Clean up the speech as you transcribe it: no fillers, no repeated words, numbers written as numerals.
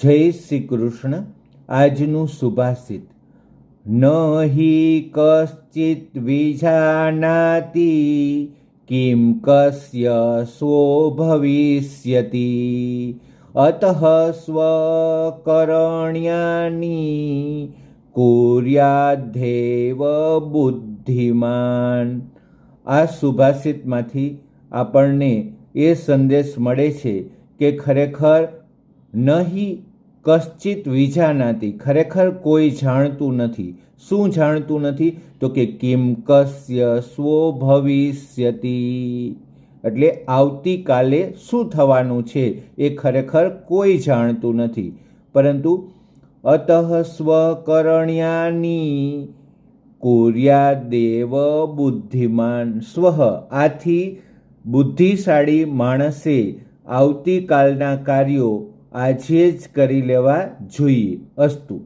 જય શ્રી કૃષ્ણ. આજનું સુભાષિત. ન હિ કશ્ચિત વિજાનાતિ કિમ કસ્ય સો ભવિષ્યતિ અતઃ સ્વકરણ્યાની કુર્યાદ્ધેવ બુદ્ધિમાન. આ સુભાષિતમાંથી આપણને એ સંદેશ મળે છે કે ખરેખર નહીં કશ્ચિત વિજાનાતિ, ખરેખર કોઈ જાણતું નથી. શું જાણતું નથી? તો કે કિમ કસ્ય સ્વો ભવિષ્યતિ, એટલે આવતીકાલે શું થવાનું છે એ ખરેખર કોઈ જાણતું નથી. પરંતુ અતઃ સ્વકરણ્યાની કુર્યાદેવ બુદ્ધિમાન. સ્વ, આથી બુદ્ધિશાળી માણસે આવતીકાલના કાર્યો આજે જ કરી લેવા જોઈએ. અસ્તુ.